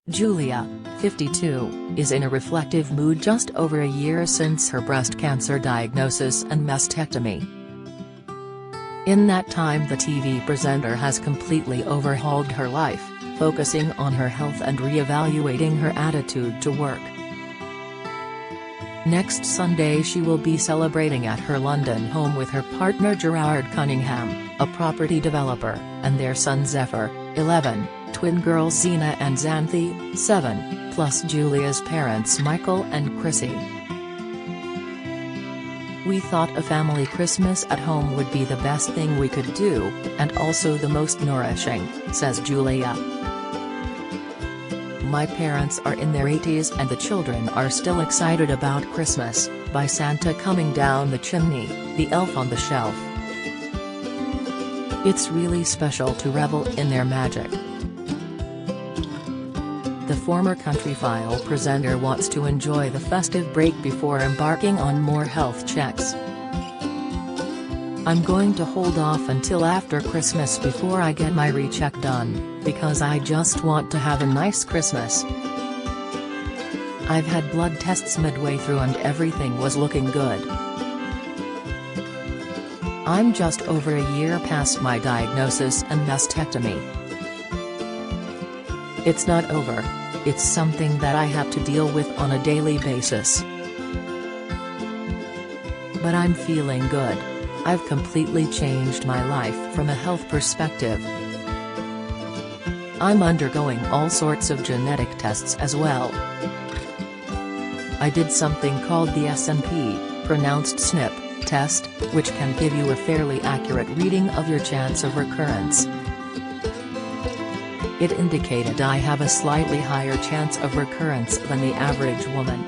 Julia, 52, is in a reflective mood just over a year since her breast cancer diagnosis and mastectomy. In that time, the TV presenter has completely overhauled her life, focusing on her health and re-evaluating her attitude to work. Next Sunday she will be celebrating at her London home with her partner Gerard Cunningham, a property developer, and their son Zephyr, 11, twin girls Zena and Xanthi, 7, plus Julia's parents Michael and Chrissy. "We thought a family Christmas at home would be the best thing we could do, and also the most nourishing," says Julia. "My parents are in their 80s and the children are still excited about Christmas, by Santa coming down the chimney, the elf on the shelf. It's really special to revel in their magic." The former Country File presenter wants to enjoy the festive break before embarking on more health checks. "I'm going to hold off until after Christmas before I get my recheck done, because I just want to have a nice Christmas. I've had blood tests midway through and everything was looking good. I'm just over a year past my diagnosis and mastectomy. It's not over, it's something that I have to deal with on a daily basis. But I'm feeling good. I've completely changed my life from a health perspective. I'm undergoing all sorts of genetic tests as well. I did something called the S&P, pronounced SNP, test, which can give you a fairly accurate reading of your chance of recurrence. It indicated I have a slightly higher chance of recurrence than the average woman.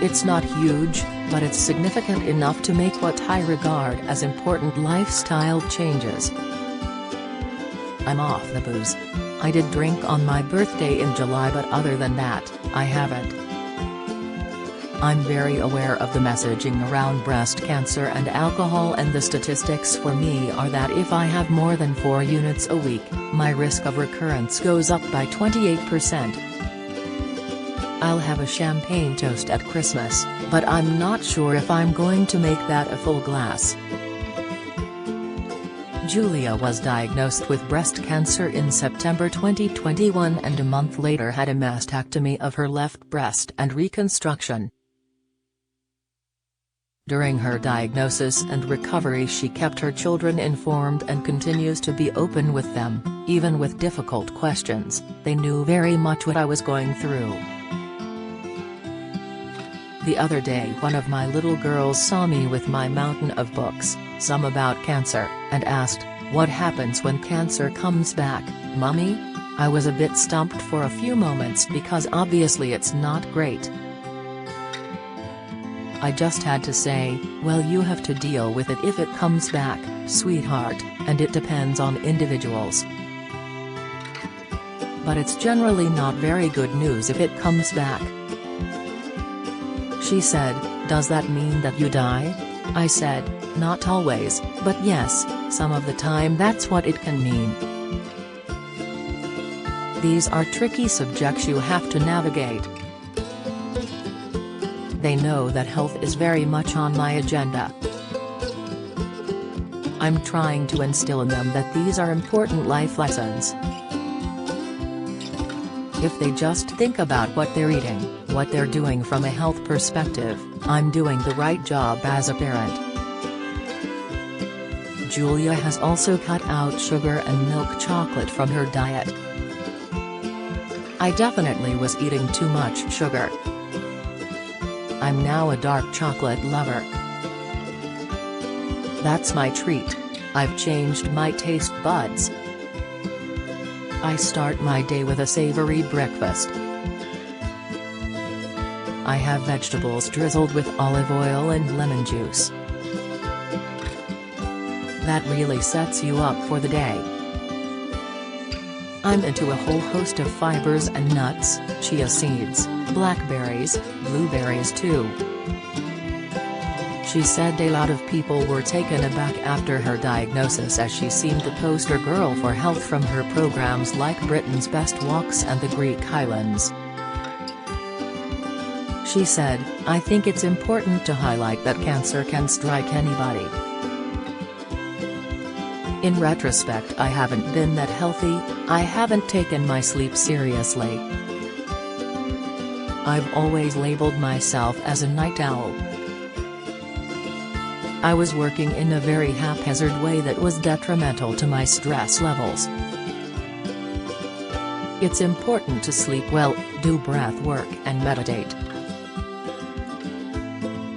It's not huge, but it's significant enough to make what I regard as important lifestyle changes. I'm off the booze. I did drink on my birthday in July, but other than that, I haven't. I'm very aware of the messaging around breast cancer and alcohol, and the statistics for me are that if I have more than 4 units a week, my risk of recurrence goes up by 28%. I'll have a champagne toast at Christmas, but I'm not sure if I'm going to make that a full glass." Julia was diagnosed with breast cancer in September 2021 and a month later had a mastectomy of her left breast and reconstruction. During her diagnosis and recovery she kept her children informed and continues to be open with them, even with difficult questions. "They knew very much what I was going through. The other day one of my little girls saw me with my mountain of books, some about cancer, and asked, 'What happens when cancer comes back, Mummy?' I was a bit stumped for a few moments because obviously it's not great. I just had to say, 'Well, you have to deal with it if it comes back, sweetheart, and it depends on individuals. But it's generally not very good news if it comes back.' She said, 'Does that mean that you die?' I said, 'Not always, but yes, some of the time that's what it can mean.' These are tricky subjects you have to navigate. They know that health is very much on my agenda. I'm trying to instill in them that these are important life lessons. If they just think about what they're eating, what they're doing from a health perspective, I'm doing the right job as a parent." Julia has also cut out sugar and milk chocolate from her diet. "I definitely was eating too much sugar. I'm now a dark chocolate lover. That's my treat. I've changed my taste buds. I start my day with a savory breakfast. I have vegetables drizzled with olive oil and lemon juice. That really sets you up for the day. I'm into a whole host of fibers and nuts, chia seeds, blackberries, blueberries too. She said a lot of people were taken aback after her diagnosis, as she seemed the poster girl for health from her programs like Britain's Best Walks and the Greek Highlands. She said, "I think it's important to highlight that cancer can strike anybody. In retrospect, I haven't been that healthy, I haven't taken my sleep seriously. I've always labeled myself as a night owl. I was working in a very haphazard way that was detrimental to my stress levels. It's important to sleep well, do breath work and meditate.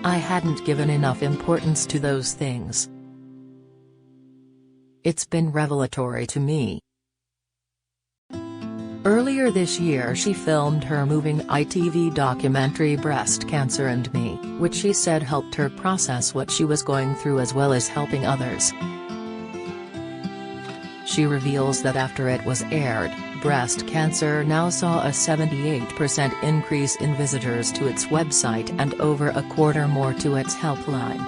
I hadn't given enough importance to those things. It's been revelatory to me." Earlier this year she filmed her moving ITV documentary Breast Cancer and Me, which she said helped her process what she was going through as well as helping others. She reveals that after it was aired, Breast Cancer now saw a 78% increase in visitors to its website and over a quarter more to its helpline.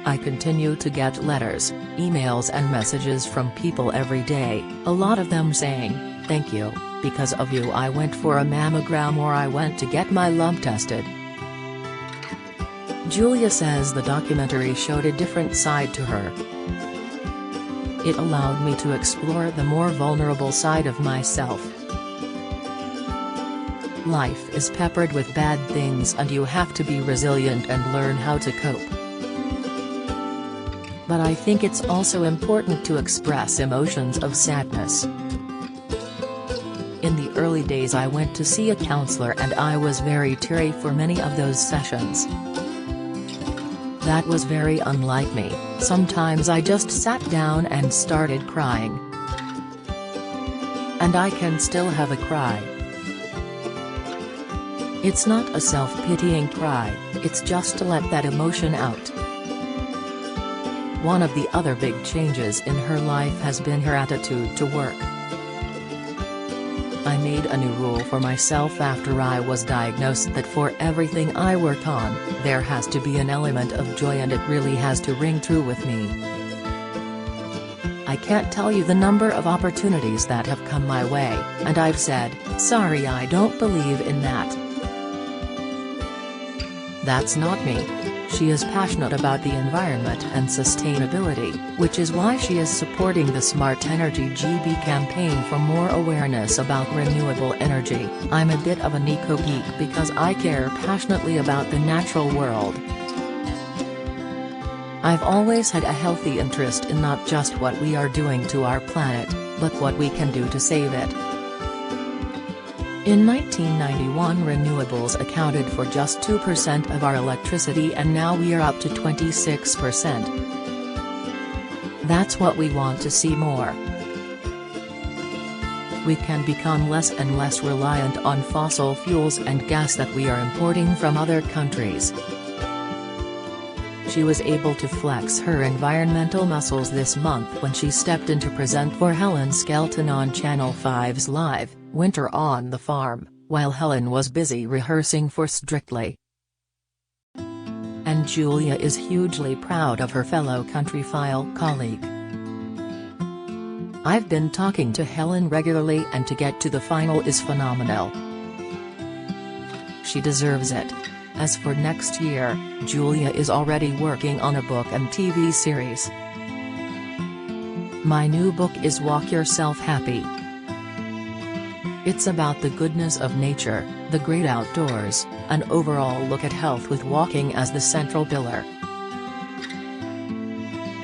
"I continue to get letters, emails and messages from people every day, a lot of them saying, 'Thank you, because of you I went for a mammogram or I went to get my lump tested.'" Julia says the documentary showed a different side to her. "It allowed me to explore the more vulnerable side of myself. Life is peppered with bad things and you have to be resilient and learn how to cope. But I think it's also important to express emotions of sadness. In the early days I went to see a counselor and I was very teary for many of those sessions. That was very unlike me, sometimes I just sat down and started crying. And I can still have a cry. It's not a self-pitying cry, it's just to let that emotion out." One of the other big changes in her life has been her attitude to work. "I made a new rule for myself after I was diagnosed that for everything I work on, there has to be an element of joy and it really has to ring true with me. I can't tell you the number of opportunities that have come my way, and I've said, 'Sorry, I don't believe in that.' That's not me." She is passionate about the environment and sustainability, which is why she is supporting the Smart Energy GB campaign for more awareness about renewable energy. "I'm a bit of an eco-geek because I care passionately about the natural world. I've always had a healthy interest in not just what we are doing to our planet, but what we can do to save it. In 1991 renewables accounted for just 2% of our electricity and now we are up to 26%. That's what we want to see more. We can become less and less reliant on fossil fuels and gas that we are importing from other countries." She was able to flex her environmental muscles this month when she stepped in to present for Helen Skelton on Channel 5's Live, Winter on the Farm, while Helen was busy rehearsing for Strictly. And Julia is hugely proud of her fellow Countryfile colleague. "I've been talking to Helen regularly and to get to the final is phenomenal. She deserves it." As for next year, Julia is already working on a book and TV series. "My new book is Walk Yourself Happy. It's about the goodness of nature, the great outdoors, an overall look at health with walking as the central pillar.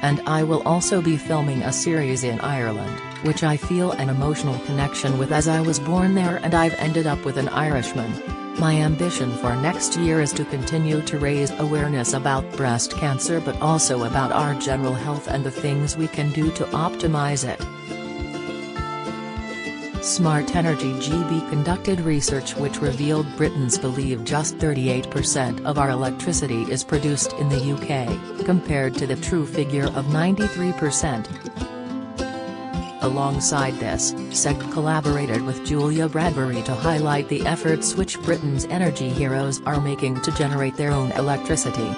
And I will also be filming a series in Ireland, which I feel an emotional connection with as I was born there and I've ended up with an Irishman. My ambition for next year is to continue to raise awareness about breast cancer but also about our general health and the things we can do to optimize it." Smart Energy GB conducted research which revealed Britons believe just 38% of our electricity is produced in the UK, compared to the true figure of 93%. Alongside this, SEG collaborated with Julia Bradbury to highlight the efforts which Britain's energy heroes are making to generate their own electricity.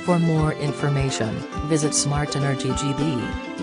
For more information, visit Smart Energy GB.